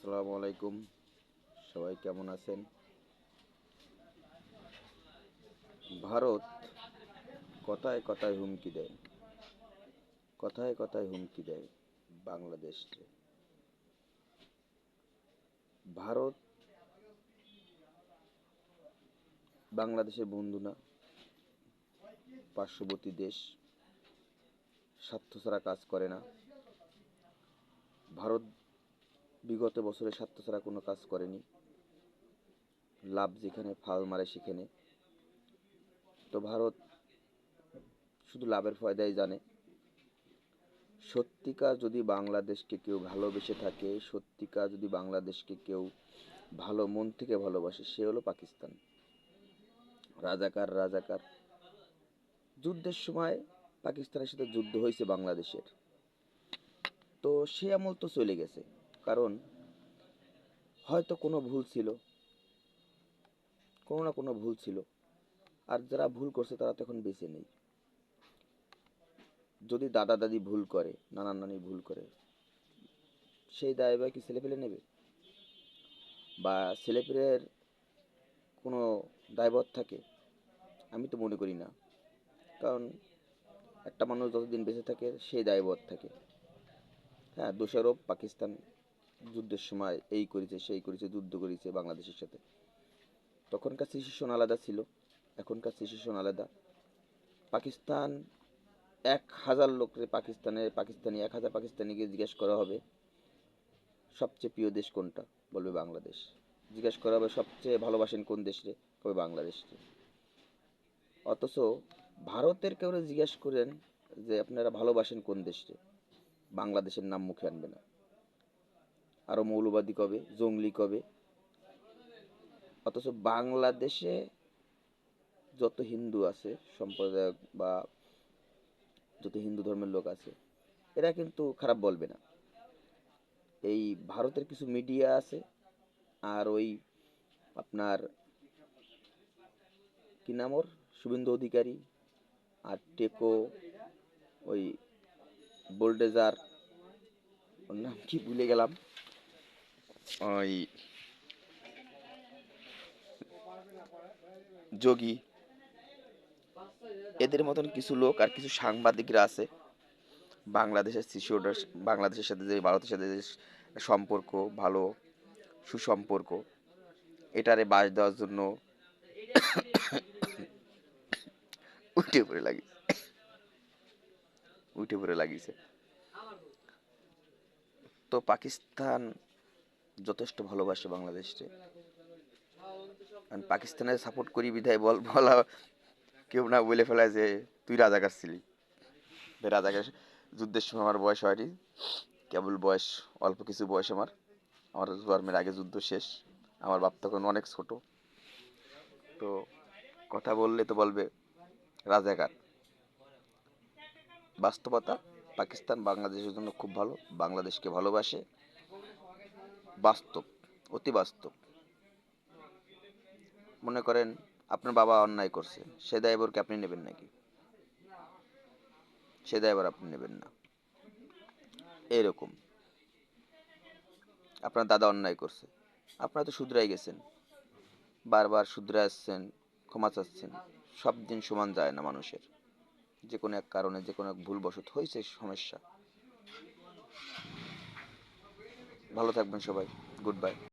আসসালামু আলাইকুম। সবাই কেমন আছেন? ভারত কথায় কথায় হুমকি দেয়, কথায় কথায় হুমকি দেয় বাংলাদেশকে। ভারত বাংলাদেশের বন্ধু না, পার্শ্ববর্তী দেশ। স্বার্থ ছাড়া কাজ করে না। ভারত বিগত বছরে স্বার্থ ছাড়া কোনো কাজ করেনি। লাভ যেখানে ফাল মারে সেখানে। তো ভারত শুধু লাভের ফায়দাই জানে। সত্যিকার যদি বাংলাদেশকে কেউ ভালোবেসে থাকে, সত্যিকার যদি বাংলাদেশকে কেউ ভালো মন থেকে ভালোবাসে, সে হলো পাকিস্তান। রাজাকার রাজাকার। যুদ্ধের সময় পাকিস্তানের সাথে যুদ্ধ হয়েছে বাংলাদেশের, তো সে আমল তো চলে গেছে। কারণ হয়তো কোনো ভুল ছিল, কোনো না কোনো ভুল ছিল। আর যারা ভুল করছে তারা তো এখন বেঁচে নেই। যদি দাদা দাদি ভুল করে, নানা নানি ভুল করে, সেই দায়ভার কি ছেলেপেলে নেবে? বা ছেলেপেলের কোনো দায়ভার থাকে? আমি তো মনে করি না। কারণ একটা মানুষ যতদিন বেঁচে থাকে সেই দায়ভার থাকে। হ্যাঁ, দোষারোপ পাকিস্তান যুদ্ধের সময় এই করেছে সেই করেছে, যুদ্ধ করেছে বাংলাদেশের সাথে। তখনকার সিচুয়েশন আলাদা ছিল, এখনকার সিচুয়েশন আলাদা। পাকিস্তান 1,000 লোকরে পাকিস্তানি 1,000 পাকিস্তানিকে জিজ্ঞেস করা হবে সবচেয়ে প্রিয় দেশ কোনটা, বলবে বাংলাদেশ। জিজ্ঞেস করা হবে সবচেয়ে ভালোবাসেন কোন দেশে, কবে বাংলাদেশকে। অথচ ভারতের কেউ জিজ্ঞেস করেন যে আপনারা ভালোবাসেন কোন দেশে, বাংলাদেশের নাম মুখে আনবে না। আরো মৌলবাদী কবে, জঙ্গলি কবে। অথচ বাংলাদেশে যত হিন্দু আছে সম্প্রদায়ক বা যত হিন্দু ধর্মের লোক আছে, এরা কিন্তু খারাপ বলবে না। এই ভারতের কিছু মিডিয়া আছে, আর ওই আপনার কি নাম ওর, শুভেন্দু অধিকারী, আর টেকো, ওই বোল্ডেজার, ওর নাম কি ভুলে গেলাম, ওই যোগী, এদের মতন কিছু লোক আর কিছু সাংবাদিকরা আছে বাংলাদেশের শিশুরা, বাংলাদেশের সাথে যে ভারতের সাথে যে সম্পর্ক ভালো, সুসম্পর্ক, এটারে বাস দেওয়ার জন্য উঠে পড়ে লাগি উঠে পড়ে লাগিয়েছে। তো পাকিস্তান যথেষ্ট ভালোবাসে বাংলাদেশকে। পাকিস্তানের সাপোর্ট করি বিধায় বলা কেউ না বলে ফেলায় যে তুই রাজাকার ছিলি। রাজাকার যুদ্ধের সময় আমার বয়স হয়নি, কেবল বয়স অল্প কিছু বয়স আমার। আমার জন্মের আগে যুদ্ধ শেষ। আমার বাপ তখন অনেক ছোট। তো কথা বললে তো বলবে রাজাকার। বাস্তবতা, পাকিস্তান বাংলাদেশের জন্য খুব ভালো, বাংলাদেশকে ভালোবাসে। বাস্তব, অতি বাস্তব। মনে করেন আপনার বাবা অন্যায় করছে, সে দায়ভার কি আপনি নেবেন নাকি? সে দায়ভার আপনি নেবেন না। এরকম আপনার দাদা অন্যায় করছে, আপনারা তো শুধরাই গেছেন, বারবার শুধরে আসছেন, ক্ষমা চাচ্ছেন। সব দিন সমান যায় না মানুষের। যে কোনো এক কারণে, যে কোনো এক ভুলবশত হয়েছে সমস্যা। ভালো থাকবেন সবাই। Good bye.